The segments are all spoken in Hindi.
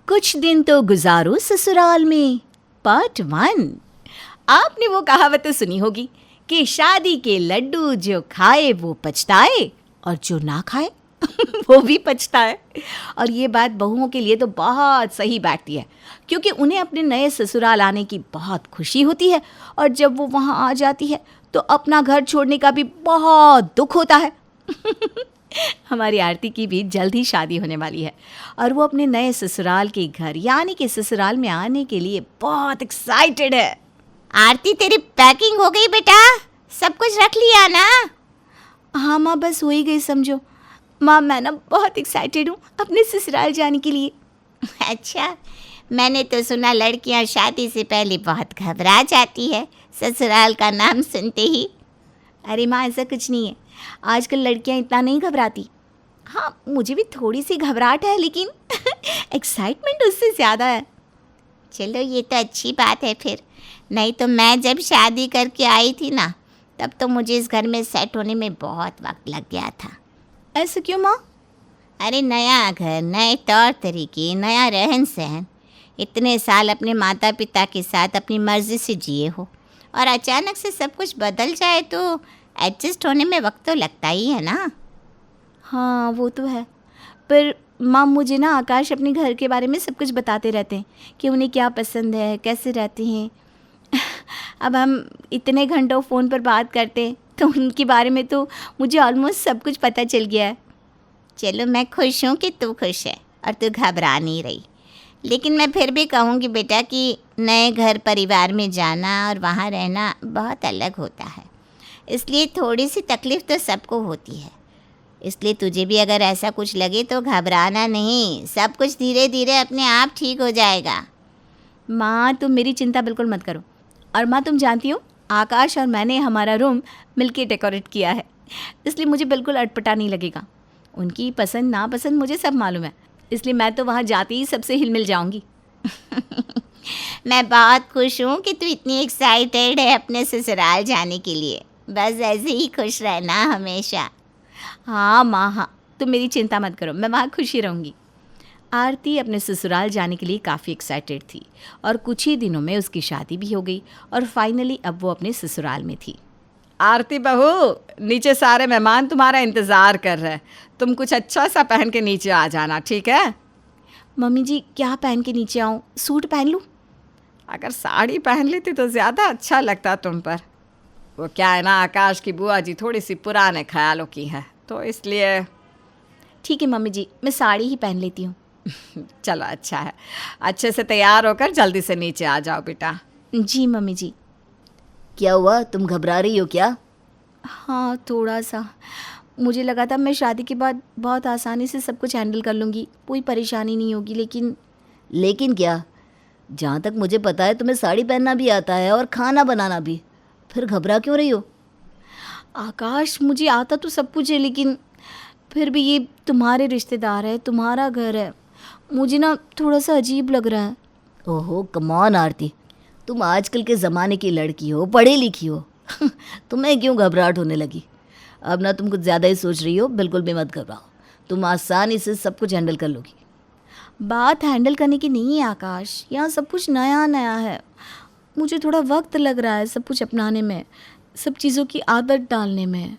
कुछ दिन तो गुजारो ससुराल में पार्ट 1। आपने वो कहावत तो सुनी होगी कि शादी के लड्डू जो खाए वो पछताए और जो ना खाए वो भी पछताए। और ये बात बहुओं के लिए तो बहुत सही बैठती है, क्योंकि उन्हें अपने नए ससुराल आने की बहुत खुशी होती है और जब वो वहाँ आ जाती है तो अपना घर छोड़ने का भी बहुत दुख होता है। हमारी आरती की भी जल्द ही शादी होने वाली है और वो अपने नए ससुराल के घर यानी कि ससुराल में आने के लिए बहुत एक्साइटेड है। आरती, तेरी पैकिंग हो गई बेटा? सब कुछ रख लिया ना? हाँ माँ, बस हो ही गई समझो। माँ, मैं ना बहुत एक्साइटेड हूँ अपने ससुराल जाने के लिए। अच्छा, मैंने तो सुना लड़कियां शादी से पहले बहुत घबरा जाती है ससुराल का नाम सुनते ही। अरे माँ, ऐसा कुछ नहीं है, आजकल लड़कियाँ इतना नहीं घबराती। हाँ, मुझे भी थोड़ी सी घबराहट है, लेकिन एक्साइटमेंट उससे ज़्यादा है। चलो, ये तो अच्छी बात है फिर। नहीं तो मैं जब शादी करके आई थी ना, तब तो मुझे इस घर में सेट होने में बहुत वक्त लग गया था। ऐसा क्यों माँ? अरे, नया घर, नए तौर तरीके, नया रहन सहन। इतने साल अपने माता पिता के साथ अपनी मर्ज़ी से जिए हो और अचानक से सब कुछ बदल जाए तो एडजस्ट होने में वक्त तो लगता ही है ना। हाँ, वो तो है, पर माँ मुझे ना आकाश अपने घर के बारे में सब कुछ बताते रहते हैं कि उन्हें क्या पसंद है, कैसे रहते हैं। अब हम इतने घंटों फ़ोन पर बात करते हैं तो उनके बारे में तो मुझे ऑलमोस्ट सब कुछ पता चल गया है। चलो, मैं खुश हूँ कि तू खुश है और तू घबरा नहीं रही। लेकिन मैं फिर भी कहूँगी बेटा कि नए घर परिवार में जाना और वहाँ रहना बहुत अलग होता है, इसलिए थोड़ी सी तकलीफ़ तो सबको होती है। इसलिए तुझे भी अगर ऐसा कुछ लगे तो घबराना नहीं, सब कुछ धीरे धीरे अपने आप ठीक हो जाएगा। माँ, तुम मेरी चिंता बिल्कुल मत करो। और माँ, तुम जानती हो, आकाश और मैंने हमारा रूम मिलके डेकोरेट किया है, इसलिए मुझे बिल्कुल अटपटा नहीं लगेगा। उनकी पसंद नापसंद मुझे सब मालूम है, इसलिए मैं तो वहाँ जाते ही सबसे हिल मिल जाऊँगी। मैं बहुत खुश हूँ कि तू इतनी एक्साइटेड है अपने ससुराल जाने के लिए। बस ऐसे ही खुश रहना हमेशा। हाँ माँ, हाँ, तुम मेरी चिंता मत करो, मैं वहाँ खुश ही रहूँगी। आरती अपने ससुराल जाने के लिए काफ़ी एक्साइटेड थी और कुछ ही दिनों में उसकी शादी भी हो गई और फाइनली अब वो अपने ससुराल में थी। आरती बहू, नीचे सारे मेहमान तुम्हारा इंतज़ार कर रहे हैं, तुम कुछ अच्छा सा पहन के नीचे आ जाना, ठीक है? मम्मी जी, क्या पहन के नीचे आऊँ? सूट पहन लूँ? अगर साड़ी पहन लेती तो ज़्यादा अच्छा लगता तुम पर। वो क्या है ना, आकाश की बुआ जी थोड़ी सी पुराने ख्यालों की है, तो इसलिए। ठीक है मम्मी जी, मैं साड़ी ही पहन लेती हूँ। चलो, अच्छा है, अच्छे से तैयार होकर जल्दी से नीचे आ जाओ बेटा। जी मम्मी जी। क्या हुआ, तुम घबरा रही हो क्या? हाँ, थोड़ा सा। मुझे लगा था मैं शादी के बाद बहुत आसानी से सब कुछ हैंडल कर लूँगी, कोई परेशानी नहीं होगी, लेकिन क्या? जहाँ तक मुझे पता है तुम्हें साड़ी पहनना भी आता है और खाना बनाना भी, फिर घबरा क्यों रही हो? आकाश, मुझे आता तो सब कुछ है, लेकिन फिर भी ये तुम्हारे रिश्तेदार है, तुम्हारा घर है, मुझे ना थोड़ा सा अजीब लग रहा है। ओहो, कम ऑन आरती, तुम आजकल के ज़माने की लड़की हो, पढ़ी लिखी हो। तुम्हें क्यों घबराहट होने लगी? अब ना तुम कुछ ज़्यादा ही सोच रही हो, बिल्कुल भी मत घबराओ, तुम आसानी से सब कुछ हैंडल कर लोगी। बात हैंडल करने की नहीं है आकाश, यहाँ सब कुछ नया नया है, मुझे थोड़ा वक्त लग रहा है सब कुछ अपनाने में, सब चीज़ों की आदत डालने में।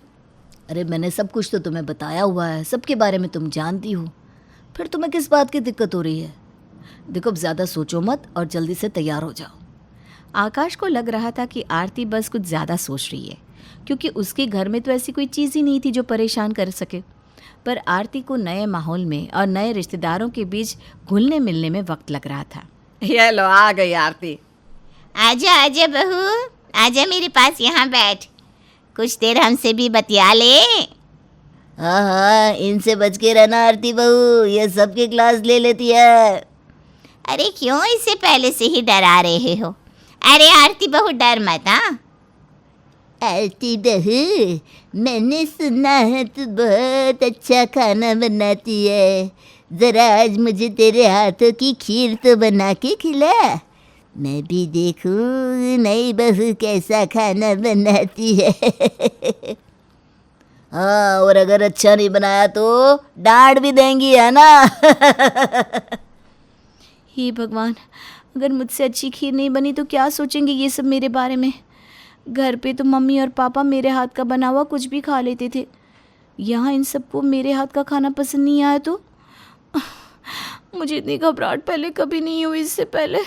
अरे, मैंने सब कुछ तो तुम्हें बताया हुआ है, सबके बारे में तुम जानती हो, फिर तुम्हें किस बात की दिक्कत हो रही है? देखो, अब ज़्यादा सोचो मत और जल्दी से तैयार हो जाओ। आकाश को लग रहा था कि आरती बस कुछ ज़्यादा सोच रही है, क्योंकि उसके घर में तो ऐसी कोई चीज़ ही नहीं थी जो परेशान कर सके। पर आरती को नए माहौल में और नए रिश्तेदारों के बीच घुलने मिलने में वक्त लग रहा था। ये लो, आ गई आरती। आजा आजा बहू, आजा मेरे पास, यहाँ बैठ, कुछ देर हमसे भी बतिया ले। हाँ हाँ, इनसे बच के रहना आरती बहू, ये सबके क्लास ले लेती है। अरे क्यों इसे पहले से ही डरा रहे हो? अरे आरती बहू, डर मत। हाँ आरती बहू, मैंने सुना है तू बहुत अच्छा खाना बनाती है, ज़रा आज मुझे तेरे हाथों की खीर तो बना के खिला, मैं भी देखूं नई बहू कैसा खाना बनाती है। हाँ, और अगर अच्छा नहीं बनाया तो डांट भी देंगी, है ना? हे भगवान, अगर मुझसे अच्छी खीर नहीं बनी तो क्या सोचेंगे ये सब मेरे बारे में। घर पे तो मम्मी और पापा मेरे हाथ का बना हुआ कुछ भी खा लेते थे, यहाँ इन सबको मेरे हाथ का खाना पसंद नहीं आया तो मुझे इतनी घबराहट पहले कभी नहीं हुई इससे पहले।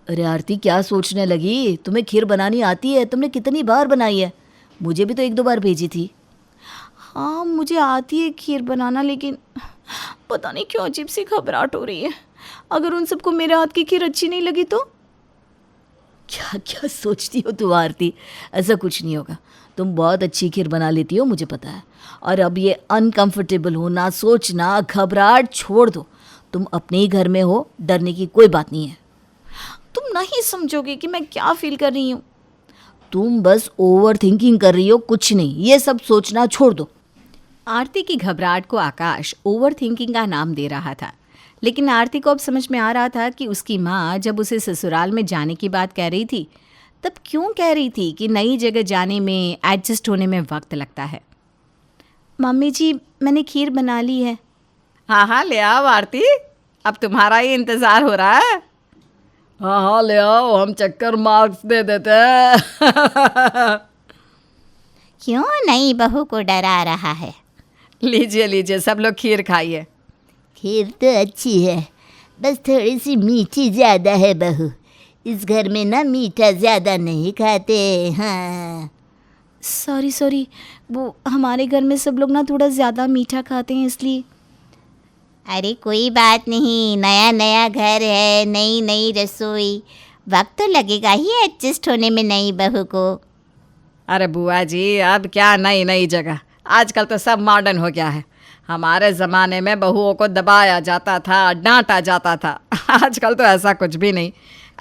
अरे आरती, क्या सोचने लगी? तुम्हें खीर बनानी आती है? तुमने कितनी बार बनाई है? मुझे भी तो 1-2 बार भेजी थी। हाँ, मुझे आती है खीर बनाना, लेकिन पता नहीं क्यों अजीब सी घबराहट हो रही है। अगर उन सबको मेरे हाथ की खीर अच्छी नहीं लगी तो? क्या क्या सोचती हो तू आरती? ऐसा कुछ नहीं होगा। तुम बहुत अच्छी खीर बना लेती हो, मुझे पता है। और अब ये अनकंफर्टेबल होना, सोचना, घबराहट छोड़ दो। तुम अपने ही घर में हो, डरने की कोई बात नहीं है। तुम नहीं समझोगे कि मैं क्या फील कर रही हूँ। तुम बस ओवर थिंकिंग कर रही हो, कुछ नहीं। ये सब सोचना छोड़ दो। आरती की घबराहट को आकाश ओवर थिंकिंग का नाम दे रहा था, लेकिन आरती को अब समझ में आ रहा था कि उसकी माँ जब उसे ससुराल में जाने की बात कह रही थी तब क्यों कह रही थी कि नई जगह जाने में, एडजस्ट होने में वक्त लगता है। मम्मी जी, मैंने खीर बना ली है। हाँ हाँ, ले आओ आरती, अब तुम्हारा ही इंतज़ार हो रहा है। हाँ हाँ, ले आओ, हम चक्कर मार्क्स दे देते हैं। क्यों नई बहू को डरा रहा है? लीजिए लीजिए, सब लोग खीर खाइए। खीर तो अच्छी है, बस थोड़ी सी मीठी ज़्यादा है बहू। इस घर में ना मीठा ज़्यादा नहीं खाते। हाँ सॉरी, वो हमारे घर में सब लोग ना थोड़ा ज़्यादा मीठा खाते हैं इसलिए। अरे कोई बात नहीं, नया नया घर है, नई नई रसोई, वक्त तो लगेगा ही एडजस्ट होने में नई बहू को। अरे बुआ जी, अब क्या नई नई जगह, आजकल तो सब मॉडर्न हो गया है। हमारे ज़माने में बहुओं को दबाया जाता था, डांटा जाता था। आजकल तो ऐसा कुछ भी नहीं,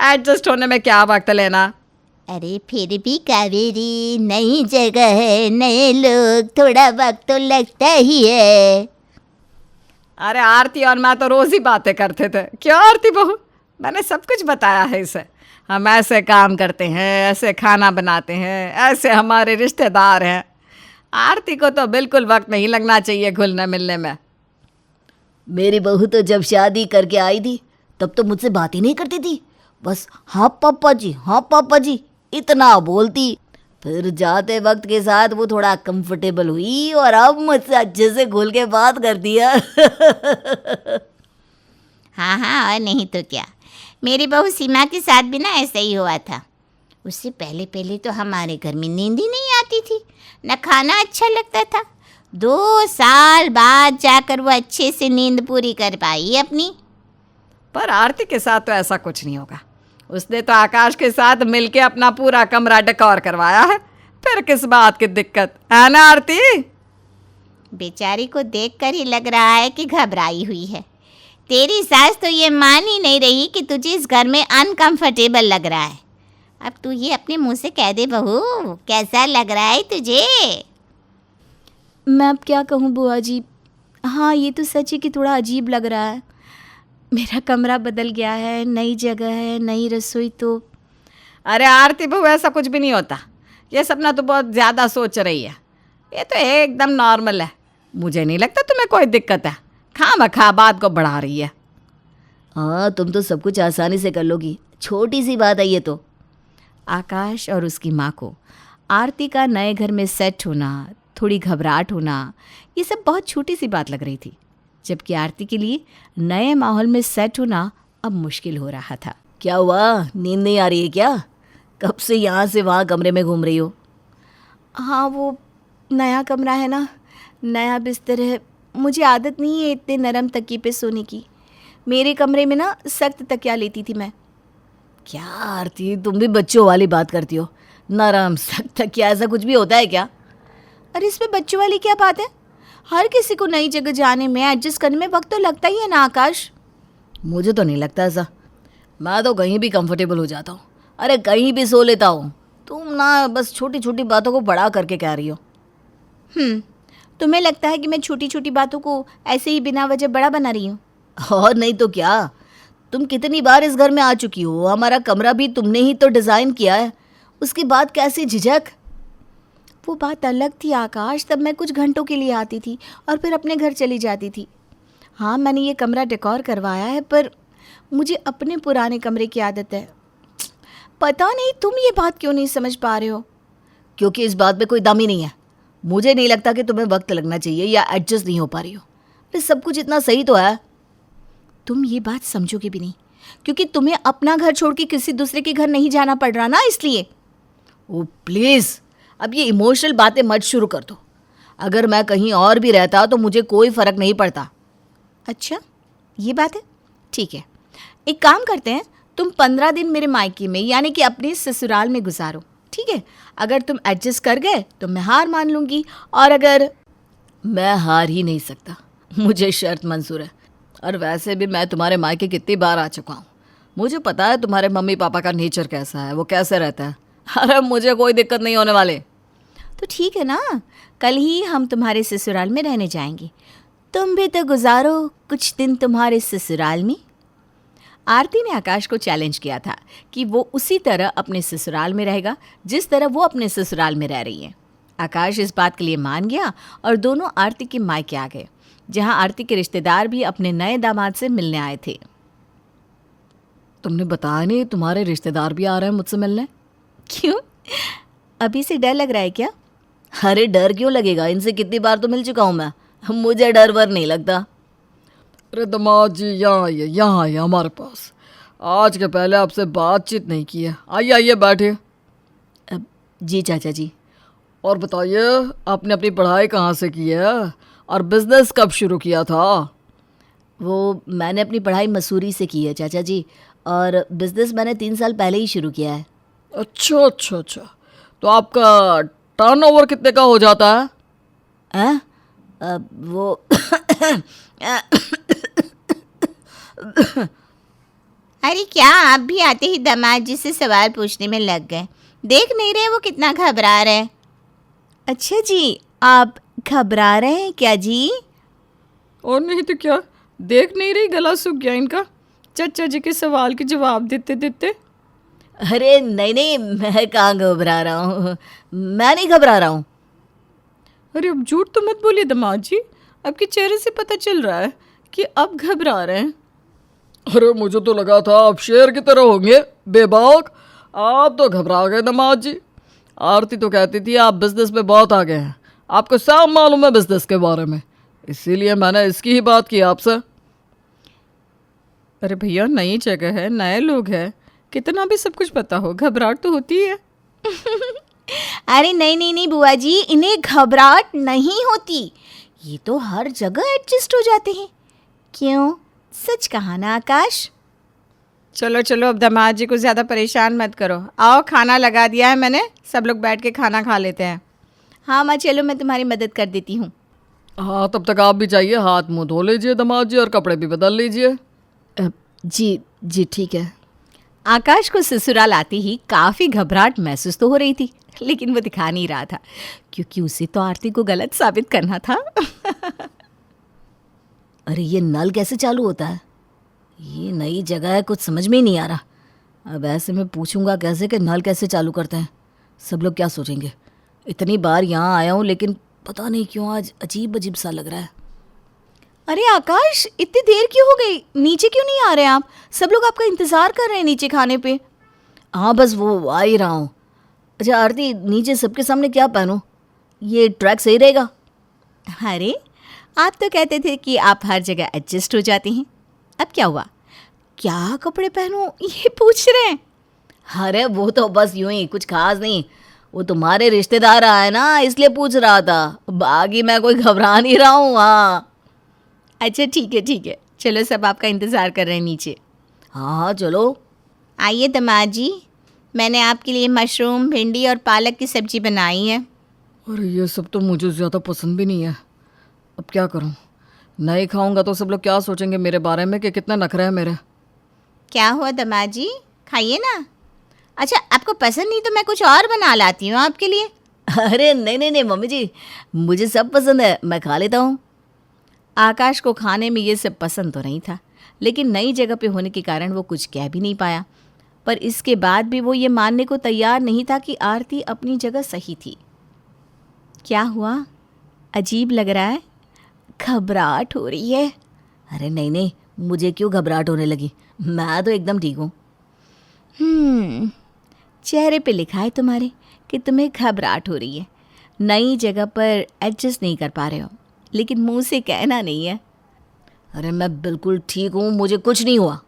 एडजस्ट होने में क्या वक्त लेना। अरे फिर भी कावेरी, नई जगह है, नए लोग, थोड़ा वक्त तो लगता ही है। अरे आरती और मैं तो रोज़ ही बातें करते थे। क्यों आरती बहू, मैंने सब कुछ बताया है इसे। हम ऐसे काम करते हैं, ऐसे खाना बनाते हैं, ऐसे हमारे रिश्तेदार हैं। आरती को तो बिल्कुल वक्त नहीं लगना चाहिए घुलने मिलने में। मेरी बहू तो जब शादी करके आई थी तब तो मुझसे बात ही नहीं करती थी, बस हाँ पापा जी, हाँ पापा जी इतना बोलती। फिर जाते वक्त के साथ वो थोड़ा कंफर्टेबल हुई और अब मुझसे अच्छे से घुल के बात करती है। हाँ हाँ, और नहीं तो क्या। मेरी बहू सीमा के साथ भी ना ऐसा ही हुआ था। उससे पहले पहले तो हमारे घर में नींद ही नहीं आती थी, न खाना अच्छा लगता था। 2 साल बाद जाकर वो अच्छे से नींद पूरी कर पाई अपनी। पर आरती के साथ तो ऐसा कुछ नहीं होगा। उसने तो आकाश के साथ मिलके अपना पूरा कमरा डेकोर करवाया है, फिर किस बात की दिक्कत है ना आरती? बेचारी को देखकर ही लग रहा है कि घबराई हुई है। तेरी सास तो ये मान ही नहीं रही कि तुझे इस घर में अनकंफर्टेबल लग रहा है। अब तू ये अपने मुंह से कह दे बहू, कैसा लग रहा है तुझे? मैं अब क्या कहूँ बुआ जी। हाँ, ये तो सच है कि थोड़ा अजीब लग रहा है। मेरा कमरा बदल गया है, नई जगह है, नई रसोई तो। अरे आरती बहू, ऐसा कुछ भी नहीं होता। ये सपना तो बहुत ज़्यादा सोच रही है। ये तो एकदम नॉर्मल है। मुझे नहीं लगता तुम्हें कोई दिक्कत है। खामखा बात को बढ़ा रही है। हाँ, तुम तो सब कुछ आसानी से कर लोगी, छोटी सी बात है ये तो। आकाश और उसकी माँ को आरती का नए घर में सेट होना, थोड़ी घबराहट होना, ये सब बहुत छोटी सी बात लग रही थी, जबकि आरती के लिए नए माहौल में सेट होना अब मुश्किल हो रहा था। क्या हुआ, नींद नहीं आ रही है क्या? कब से यहाँ से वहाँ कमरे में घूम रही हो? हाँ, वो नया कमरा है ना, नया बिस्तर है, मुझे आदत नहीं है इतने नरम तकिए पे सोने की। मेरे कमरे में ना सख्त तकिया लेती थी मैं। क्या आरती, तुम भी बच्चों वाली बात करती हो। नरम सख्त क्या ऐसा कुछ भी होता है क्या? अरे इसमें बच्चों वाली क्या बात है? हर किसी को नई जगह जाने में, एडजस्ट करने में वक्त तो लगता ही है ना आकाश। मुझे तो नहीं लगता ऐसा। मैं तो कहीं भी कंफर्टेबल हो जाता हूँ। अरे कहीं भी सो लेता हूँ। तुम ना बस छोटी छोटी बातों को बड़ा करके कह रही हो। तुम्हें लगता है कि मैं छोटी छोटी बातों को ऐसे ही बिना वजह बड़ा बना रही हूँ? और नहीं तो क्या। तुम कितनी बार इस घर में आ चुकी हो, हमारा कमरा भी तुमने ही तो डिज़ाइन किया है, उसके बाद कैसे झिझक? वो बात अलग थी आकाश, तब मैं कुछ घंटों के लिए आती थी और फिर अपने घर चली जाती थी। हाँ, मैंने ये कमरा डेकोर करवाया है, पर मुझे अपने पुराने कमरे की आदत है। पता नहीं तुम ये बात क्यों नहीं समझ पा रहे हो। क्योंकि इस बात में कोई दम ही नहीं है। मुझे नहीं लगता कि तुम्हें वक्त लगना चाहिए या एडजस्ट नहीं हो पा रही हो। अरे सब कुछ इतना सही तो है। तुम ये बात समझोगे भी नहीं, क्योंकि तुम्हें अपना घर छोड़ के किसी दूसरे के घर नहीं जाना पड़ रहा ना, इसलिए। ओ प्लीज़, अब ये इमोशनल बातें मत शुरू कर दो। अगर मैं कहीं और भी रहता तो मुझे कोई फ़र्क नहीं पड़ता। अच्छा, ये बात है, ठीक है। एक काम करते हैं, तुम 15 दिन मेरे मायके में यानी कि अपने ससुराल में गुजारो, ठीक है। अगर तुम एडजस्ट कर गए तो मैं हार मान लूँगी, और अगर मैं हार ही नहीं सकता, मुझे शर्त मंजूर है। और वैसे भी मैं तुम्हारे मायके कितनी बार आ चुका हूँ। मुझे पता है तुम्हारे मम्मी पापा का नेचर कैसा है, वो कैसे रहता है। अरे मुझे कोई दिक्कत नहीं होने वाले। तो ठीक है ना, कल ही हम तुम्हारे ससुराल में रहने जाएंगे। तुम भी तो गुजारो कुछ दिन तुम्हारे ससुराल में। आरती ने आकाश को चैलेंज किया था कि वो उसी तरह अपने ससुराल में रहेगा जिस तरह वो अपने ससुराल में रह रही है। आकाश इस बात के लिए मान गया और दोनों आरती के मायके आ गए, जहां आरती के रिश्तेदार भी अपने नए दामाद से मिलने आए थे। तुमने बताया नहीं तुम्हारे रिश्तेदार भी आ रहे हैं मुझसे मिलने? क्यों, अभी से डर लग रहा है क्या? अरे डर क्यों लगेगा, इनसे कितनी बार तो मिल चुका हूँ मैं, मुझे डर वर नहीं लगता। अरे दामाद जी यहाँ आइए हमारे पास। आज के पहले आपसे बातचीत नहीं की है। आइए आइए बैठिए। जी चाचा जी। और बताइए, आपने अपनी पढ़ाई कहाँ से की है और बिजनेस कब शुरू किया था? वो मैंने अपनी पढ़ाई मसूरी से की है चाचा जी, और बिजनेस मैंने 3 साल पहले ही शुरू किया है। अच्छा अच्छा अच्छा, तो आपका टर्नओवर कितने का हो जाता है? हैं? वो अरे क्या आप भी आते ही दामाद जी से सवाल पूछने में लग गए? देख नहीं रहे वो कितना घबरा रहे हैं? अच्छा जी, आप घबरा रहे हैं क्या जी? और नहीं तो क्या, देख नहीं रही गला सूख गया इनका चाचा जी के सवाल के जवाब देते देते। अरे नहीं नहीं, मैं कहाँ घबरा रहा हूँ, मैं नहीं घबरा रहा हूँ। अरे अब झूठ तो मत बोलिए दामाद जी, आपके चेहरे से पता चल रहा है कि आप घबरा रहे हैं। अरे मुझे तो लगा था आप शेर की तरह होंगे बेबाक, आप तो घबरा गए दामाद जी। आरती तो कहती थी आप बिजनेस में बहुत आगे हैं, आपको सब मालूम है बिजनेस के बारे में, इसीलिए मैंने इसकी ही बात की आपसे। अरे भैया नई जगह है, नए लोग हैं, कितना भी सब कुछ पता हो घबराहट तो होती है। अरे नहीं नहीं नहीं बुआ जी, इन्हें घबराहट नहीं होती, ये तो हर जगह एडजस्ट हो जाते हैं। क्यों, सच कहा ना आकाश? चलो चलो, अब दामाद जी को ज़्यादा परेशान मत करो। आओ, खाना लगा दिया है मैंने, सब लोग बैठ के खाना खा लेते हैं। हाँ माँ, चलो मैं तुम्हारी मदद कर देती हूँ। हाँ, तब तक आप भी जाइए, हाथ मुंह धो लीजिए दामाद जी, और कपड़े भी बदल लीजिए। जी जी ठीक है। आकाश को ससुराल आते ही काफ़ी घबराहट महसूस तो हो रही थी, लेकिन वो दिखा नहीं रहा था, क्योंकि उसे तो आरती को गलत साबित करना था। अरे ये नल कैसे चालू होता है? ये नई जगह है, कुछ समझ में ही नहीं आ रहा। अब ऐसे में पूछूंगा कैसे कि नल कैसे चालू करते हैं? सब लोग क्या सोचेंगे? इतनी बार यहाँ आया हूँ लेकिन पता नहीं क्यों आज अजीब अजीब सा लग रहा है। अरे आकाश, इतनी देर क्यों हो गई? नीचे क्यों नहीं आ रहे आप? सब लोग आपका इंतज़ार कर रहे हैं नीचे खाने पे। हाँ बस वो आ ही रहा हूँ। अच्छा आरती, नीचे सबके सामने क्या पहनूं? ये ट्रैक सही रहेगा? अरे आप तो कहते थे कि आप हर जगह एडजस्ट हो जाते हैं, अब क्या हुआ? क्या कपड़े पहनूं ये पूछ रहे हैं? अरे वो तो बस यूं ही, कुछ खास नहीं। वो तुम्हारे रिश्तेदार आए ना, इसलिए पूछ रहा था, बाकी मैं कोई घबरा नहीं रहा हूँ। हाँ अच्छा ठीक है, चलो सब आपका इंतज़ार कर रहे हैं नीचे। हाँ हाँ चलो। आइए दामाद जी, मैंने आपके लिए मशरूम, भिंडी और पालक की सब्ज़ी बनाई है। अरे ये सब तो मुझे ज़्यादा पसंद भी नहीं है, अब क्या करूं? नहीं खाऊंगा तो सब लोग क्या सोचेंगे मेरे बारे में कि कितना नखरा है मेरे। क्या हुआ दामाद जी, खाइए ना। अच्छा आपको पसंद नहीं तो मैं कुछ और बना लाती हूँ आपके लिए। अरे नहीं मम्मी जी, मुझे सब पसंद है, मैं खा लेता हूँ। आकाश को खाने में ये सब पसंद तो नहीं था, लेकिन नई जगह पे होने के कारण वो कुछ कह भी नहीं पाया। पर इसके बाद भी वो ये मानने को तैयार नहीं था कि आरती अपनी जगह सही थी। क्या हुआ? अजीब लग रहा है, घबराहट हो रही है? अरे नहीं, मुझे क्यों घबराहट होने लगी? मैं तो एकदम ठीक हूँ। चेहरे पे लिखा है तुम्हारे कि तुम्हें घबराहट हो रही है, नई जगह पर एडजस्ट नहीं कर पा रहे हो, लेकिन मुंह से कहना नहीं है। अरे मैं बिल्कुल ठीक हूँ, मुझे कुछ नहीं हुआ।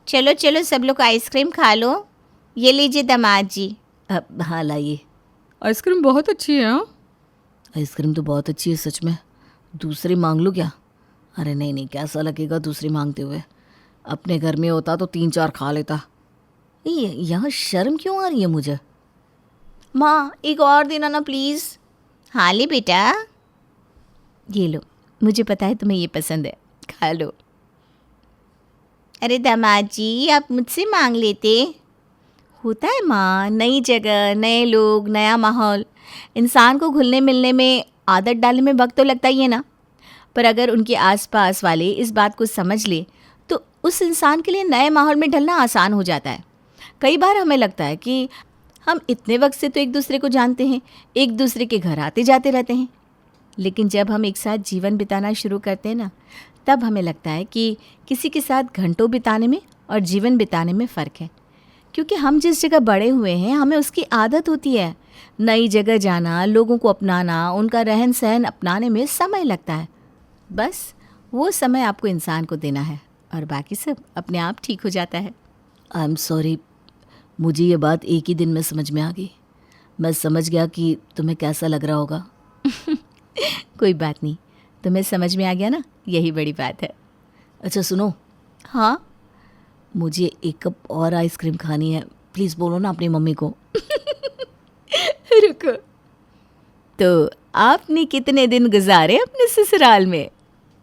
चलो चलो सब लोग आइसक्रीम खा लो। ये लीजिए दामाद जी। अब हाँ लाइए। आइसक्रीम बहुत अच्छी है। हाँ, आइसक्रीम तो बहुत अच्छी है सच में। दूसरी मांग लूँ क्या? अरे नहीं नहीं, कैसा लगेगा दूसरी मांगते हुए। अपने घर में होता तो 3-4 खा लेता। ये यहाँ शर्म क्यों आ रही है मुझे? माँ एक और देना ना प्लीज़। हाँ ले बेटा। ये लो, मुझे पता है तुम्हें ये पसंद है, खा लो। अरे दामाद जी आप मुझसे मांग लेते। होता है माँ, नई जगह, नए लोग, नया माहौल, इंसान को घुलने मिलने में, आदत डालने में वक्त तो लगता ही है ना। पर अगर उनके आसपास वाले इस बात को समझ ले तो उस इंसान के लिए नए माहौल में ढलना आसान हो जाता है। कई बार हमें लगता है कि हम इतने वक्त से तो एक दूसरे को जानते हैं, एक दूसरे के घर आते जाते रहते हैं, लेकिन जब हम एक साथ जीवन बिताना शुरू करते हैं ना, तब हमें लगता है कि किसी के साथ घंटों बिताने में और जीवन बिताने में फ़र्क है। क्योंकि हम जिस जगह बड़े हुए हैं हमें उसकी आदत होती है। नई जगह जाना, लोगों को अपनाना, उनका रहन सहन अपनाने में समय लगता है। बस वो समय आपको इंसान को देना है और बाकी सब अपने आप ठीक हो जाता है। आई एम सॉरी, मुझे ये बात एक ही दिन में समझ में आ गई। मैं समझ गया कि तुम्हें कैसा लग रहा होगा। कोई बात नहीं, तुम्हें समझ में आ गया ना, यही बड़ी बात है। अच्छा सुनो। हाँ, मुझे 1 कप और आइसक्रीम खानी है, प्लीज़ बोलो ना अपनी मम्मी को। रुको, तो आपने कितने दिन गुजारे अपने ससुराल में?